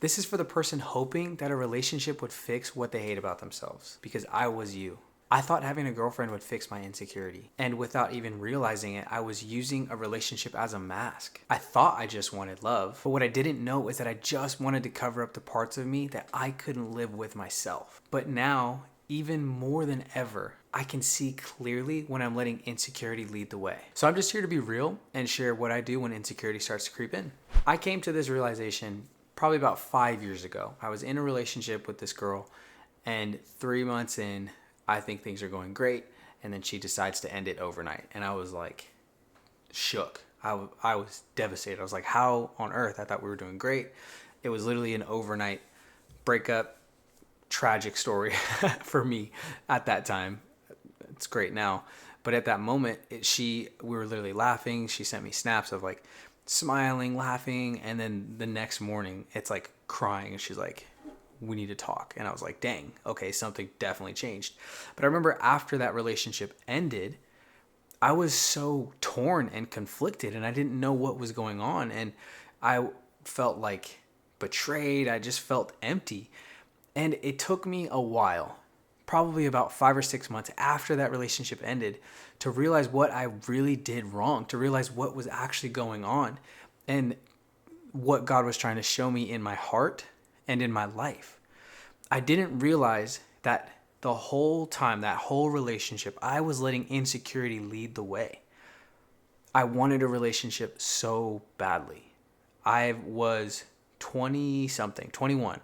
This is for the person hoping that a relationship would fix what they hate about themselves, because I was you. I thought having a girlfriend would fix my insecurity. And without even realizing it, I was using a relationship as a mask. I thought I just wanted love, but what I didn't know is that I just wanted to cover up the parts of me that I couldn't live with myself. But now, even more than ever, I can see clearly when I'm letting insecurity lead the way. So I'm just here to be real and share what I do when insecurity starts to creep in. I came to this realization probably about 5 years ago. I was in a relationship with this girl, and 3 months in, I think things are going great, and then she decides to end it overnight. And I was like shook. I was devastated. I was like, how on earth? I thought we were doing great. It was literally an overnight breakup, tragic story for me at that time. It's great now. But at that moment, we were literally laughing. She sent me snaps of like smiling, laughing. And then the next morning, it's like crying. And she's like, we need to talk. And I was like, dang, okay, something definitely changed. But I remember after that relationship ended, I was so torn and conflicted, and I didn't know what was going on. And I felt like betrayed. I just felt empty. And it took me a while, probably about 5 or 6 months after that relationship ended, to realize what I really did wrong, to realize what was actually going on and what God was trying to show me in my heart and in my life. I didn't realize that the whole time, that whole relationship, I was letting insecurity lead the way. I wanted a relationship so badly. I was 20 something, 21,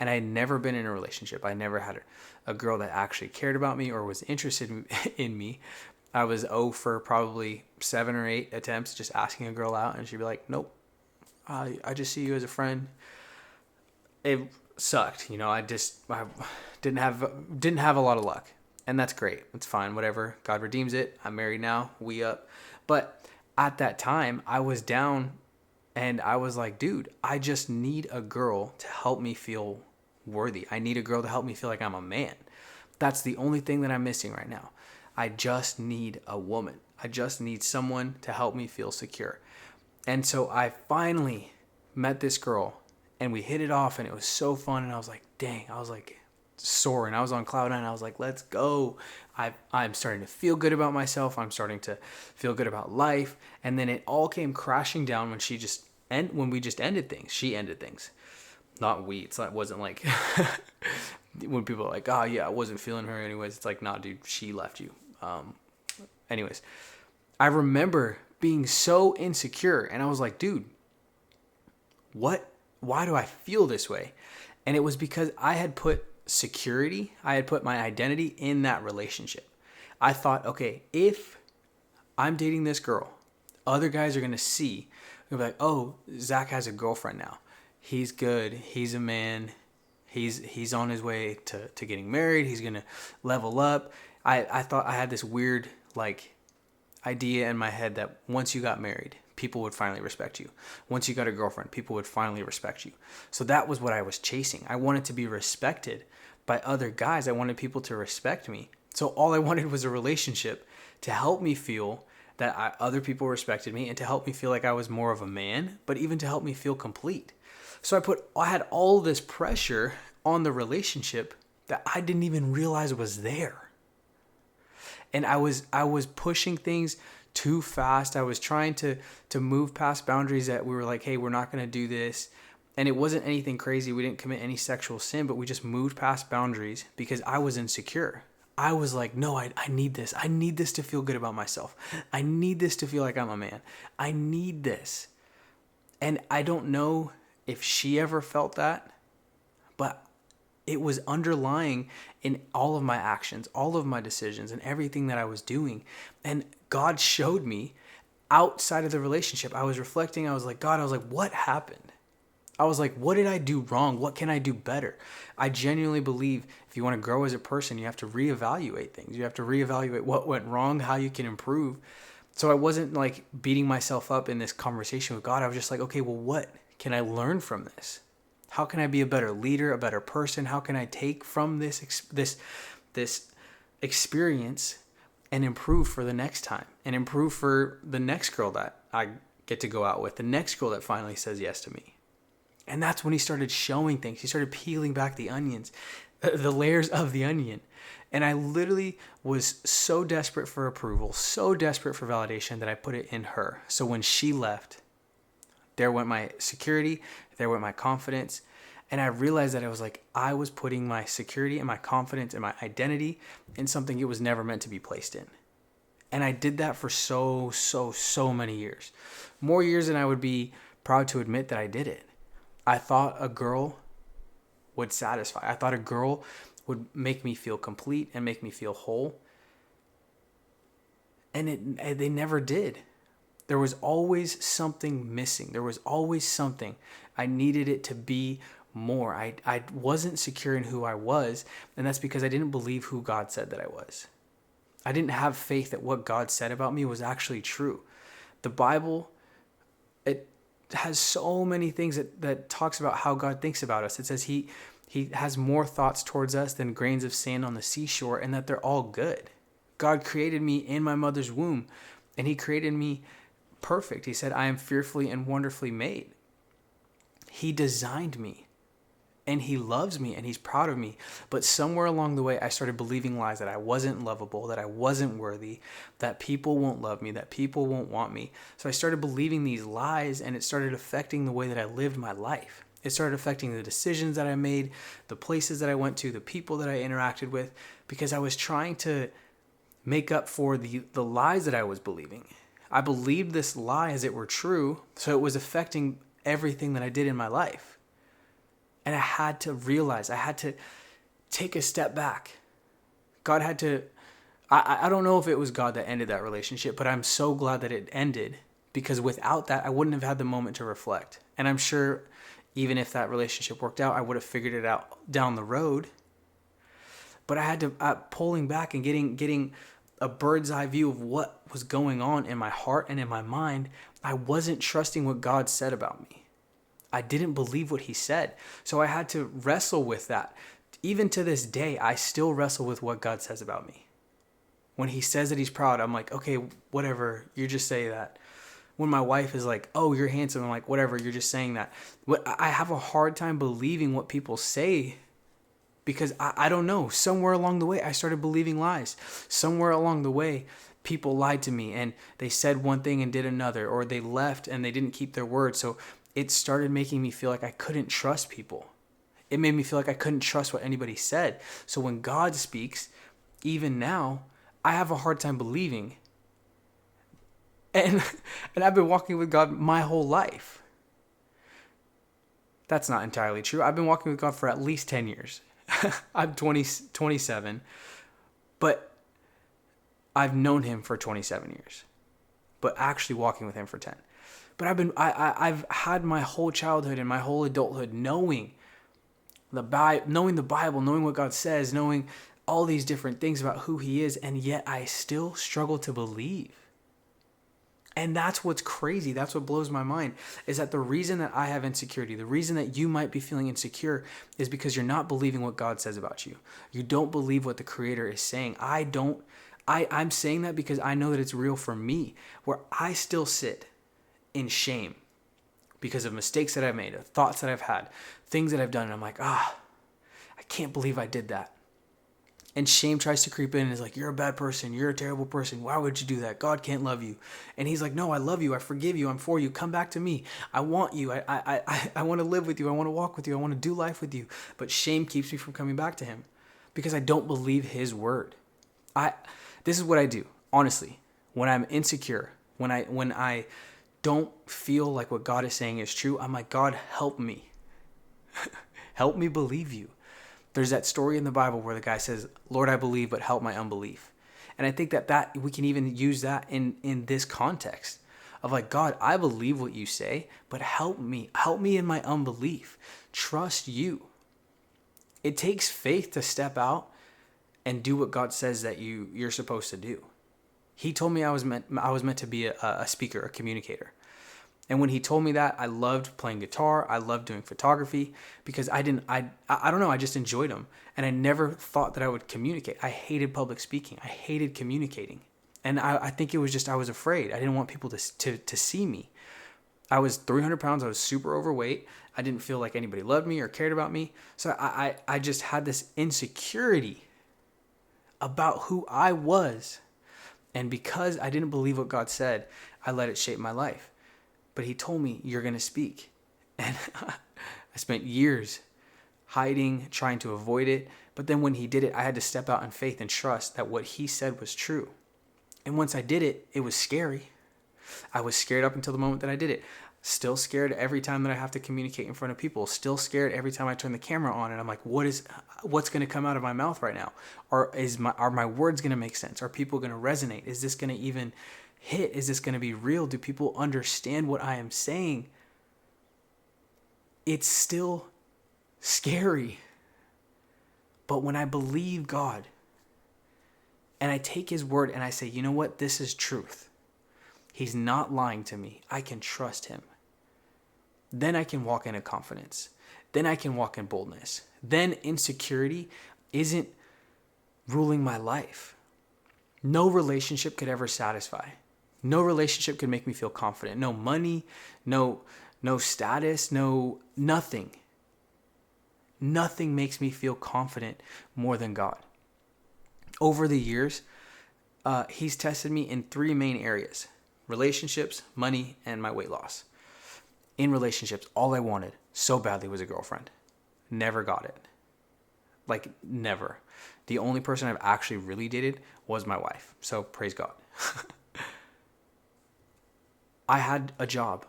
and I had never been in a relationship. I never had a girl that actually cared about me or was interested in me. I was 0 for probably 7 or 8 attempts just asking a girl out, and she'd be like, nope, I just see you as a friend. It sucked, I didn't have a lot of luck, and that's great. It's fine, whatever. God redeems it. I'm married now. We up. But at that time, I was down, and I was like, dude, I just need a girl to help me feel worthy. I need a girl to help me feel like I'm a man. That's the only thing that I'm missing right now. I just need a woman. I just need someone to help me feel secure. And so I finally met this girl, and we hit it off, and it was so fun. And I was like, dang, I was like soaring. I was on cloud nine. I was like, let's go. I'm starting to feel good about myself. I'm starting to feel good about life. And then it all came crashing down when we just ended things. She ended things, not we. It wasn't like when people are like, oh yeah, I wasn't feeling her anyways. It's like, nah, dude, she left you. Anyways, I remember being so insecure, and I was like, dude, why do I feel this way? And it was because I had put my identity in that relationship. I thought, okay, if I'm dating this girl, other guys are going to see, they'll be like, oh, Zach has a girlfriend now. He's good. He's a man. He's on his way to getting married. He's going to level up. I thought I had this weird idea in my head that once you got married, people would finally respect you. Once you got a girlfriend, people would finally respect you. So that was what I was chasing. I wanted to be respected by other guys. I wanted people to respect me. So all I wanted was a relationship to help me feel that other people respected me, and to help me feel like I was more of a man, but even to help me feel complete. So I had all this pressure on the relationship that I didn't even realize was there. And I was pushing things too fast. I was trying to move past boundaries that we were like, hey, we're not going to do this. And it wasn't anything crazy. We didn't commit any sexual sin, but we just moved past boundaries because I was insecure. I was like, no, I need this. I need this to feel good about myself. I need this to feel like I'm a man. I need this. And I don't know if she ever felt that, but it was underlying in all of my actions, all of my decisions, and everything that I was doing. And God showed me outside of the relationship. I was reflecting. I was like, God, what happened? I was like, what did I do wrong? What can I do better? I genuinely believe if you want to grow as a person, you have to reevaluate things. You have to reevaluate what went wrong, how you can improve. So I wasn't like beating myself up in this conversation with God. I was just like, okay, well, what can I learn from this? How can I be a better leader, a better person? How can I take from this experience and improve for the next time, and improve for the next girl that I get to go out with, the next girl that finally says yes to me? And that's when he started showing things. He started peeling back the onions, the layers of the onion. And I literally was so desperate for approval, so desperate for validation that I put it in her. So when she left, there went my security, there went my confidence. And I realized that I was putting my security and my confidence and my identity in something it was never meant to be placed in. And I did that for so many years. More years than I would be proud to admit that I did it. I thought a girl would satisfy. I thought a girl would make me feel complete and make me feel whole. And they never did. There was always something missing. There was always something. I needed it to be more. I wasn't secure in who I was, and that's because I didn't believe who God said that I was. I didn't have faith that what God said about me was actually true. The Bible, it has so many things that talks about how God thinks about us. It says he has more thoughts towards us than grains of sand on the seashore, and that they're all good. God created me in my mother's womb, and he created me perfect. He said, I am fearfully and wonderfully made. He designed me, and he loves me, and he's proud of me. But somewhere along the way, I started believing lies that I wasn't lovable, that I wasn't worthy, that people won't love me, that people won't want me. So I started believing these lies, and it started affecting the way that I lived my life. It started affecting the decisions that I made, the places that I went to, the people that I interacted with, because I was trying to make up for the lies that I was believing. I believed this lie as it were true, so it was affecting everything that I did in my life. And I had to realize, I had to take a step back. God had to, I don't know if it was God that ended that relationship, but I'm so glad that it ended, because without that, I wouldn't have had the moment to reflect. And I'm sure even if that relationship worked out, I would have figured it out down the road. But I had to, pulling back and getting a bird's eye view of what was going on in my heart and in my mind. I wasn't trusting what God said about me. I didn't believe what he said. So I had to wrestle with that. Even to this day, I still wrestle with what God says about me. When he says that he's proud, I'm like, okay, whatever, you just say that. When my wife is like, oh, you're handsome, I'm like, whatever, you're just saying that. I have a hard time believing what people say, because I don't know. Somewhere along the way, I started believing lies. Somewhere along the way, people lied to me and they said one thing and did another, or they left and they didn't keep their word. So it started making me feel like I couldn't trust people. It made me feel like I couldn't trust what anybody said. So when God speaks, even now, I have a hard time believing. And I've been walking with God my whole life. That's not entirely true. I've been walking with God for at least 10 years. I'm 27, but I've known him for 27 years, but actually walking with him for 10. But I've had my whole childhood and my whole adulthood knowing the Bible, knowing what God says, knowing all these different things about who he is, and yet I still struggle to believe. And that's what's crazy. That's what blows my mind, is that the reason that I have insecurity, the reason that you might be feeling insecure, is because you're not believing what God says about you. You don't believe what the Creator is saying. I'm saying that because I know that it's real for me, where I still sit in shame because of mistakes that I've made, of thoughts that I've had, things that I've done. And I'm like, I can't believe I did that. And shame tries to creep in and is like, you're a bad person. You're a terrible person. Why would you do that? God can't love you. And he's like, no, I love you. I forgive you. I'm for you. Come back to me. I want you. I want to live with you. I want to walk with you. I want to do life with you. But shame keeps me from coming back to him because I don't believe his word. This is what I do, honestly. When I'm insecure, when I don't feel like what God is saying is true, I'm like, God, help me. Help me believe you. There's that story in the Bible where the guy says, Lord, I believe, but help my unbelief. And I think that we can even use that in this context of like, God, I believe what you say, but help me in my unbelief. Trust you. It takes faith to step out and do what God says that you're supposed to do. He told me I was meant to be a speaker, a communicator. And when he told me that, I loved playing guitar. I loved doing photography because I don't know. I just enjoyed them. And I never thought that I would communicate. I hated public speaking. I hated communicating. And I think it was just, I was afraid. I didn't want people to see me. I was 300 pounds. I was super overweight. I didn't feel like anybody loved me or cared about me. So I just had this insecurity about who I was. And because I didn't believe what God said, I let it shape my life. But he told me, you're going to speak. And I spent years hiding, trying to avoid it. But then when he did it, I had to step out in faith and trust that what he said was true. And once I did it, it was scary. I was scared up until the moment that I did it. Still scared every time that I have to communicate in front of people. Still scared every time I turn the camera on and I'm like, what's going to come out of my mouth right now? Are my words going to make sense? Are people going to resonate? Is this going to even hit? Is this going to be real? Do people understand what I am saying? It's still scary. But when I believe God and I take his word and I say, you know what? This is truth. He's not lying to me. I can trust him. Then I can walk in a confidence. Then I can walk in boldness. Then insecurity isn't ruling my life. No relationship could ever satisfy. No relationship could make me feel confident. No money, no status, nothing. Nothing makes me feel confident more than God. Over the years, he's tested me in 3 main areas: relationships, money, and my weight loss. In relationships, all I wanted so badly was a girlfriend. Never got it. Like, never. The only person I've actually really dated was my wife. So praise God. I had a job.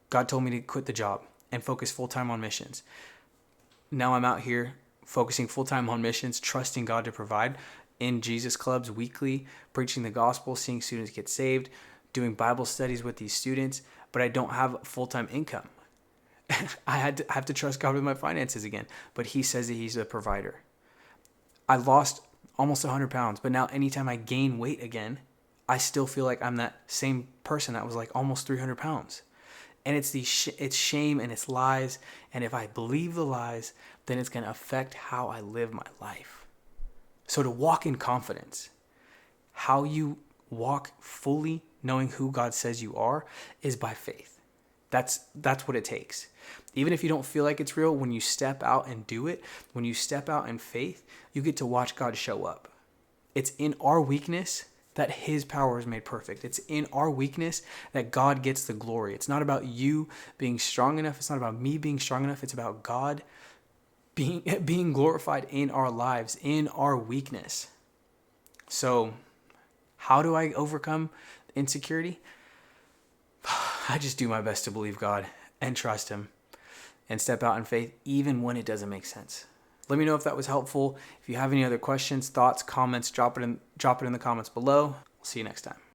God told me to quit the job and focus full-time on missions. Now I'm out here focusing full-time on missions, trusting God to provide, in Jesus clubs weekly, preaching the gospel, seeing students get saved, doing Bible studies with these students, but I don't have full-time income. I have to trust God with my finances again, but he says that he's a provider. I lost almost 100 pounds, but now anytime I gain weight again, I still feel like I'm that same person that was like almost 300 pounds. And it's it's shame and it's lies. And if I believe the lies, then it's going to affect how I live my life. So to walk in confidence, how you walk fully knowing who God says you are, is by faith. That's what it takes. Even if you don't feel like it's real, when you step out and do it, when you step out in faith, you get to watch God show up. It's in our weakness that his power is made perfect. It's in our weakness that God gets the glory. It's not about you being strong enough. It's not about me being strong enough. It's about God being glorified in our lives, in our weakness. So how do I overcome insecurity? I just do my best to believe God and trust him and step out in faith even when it doesn't make sense. Let me know if that was helpful. If you have any other questions, thoughts, comments, drop it in the comments below. We'll see you next time.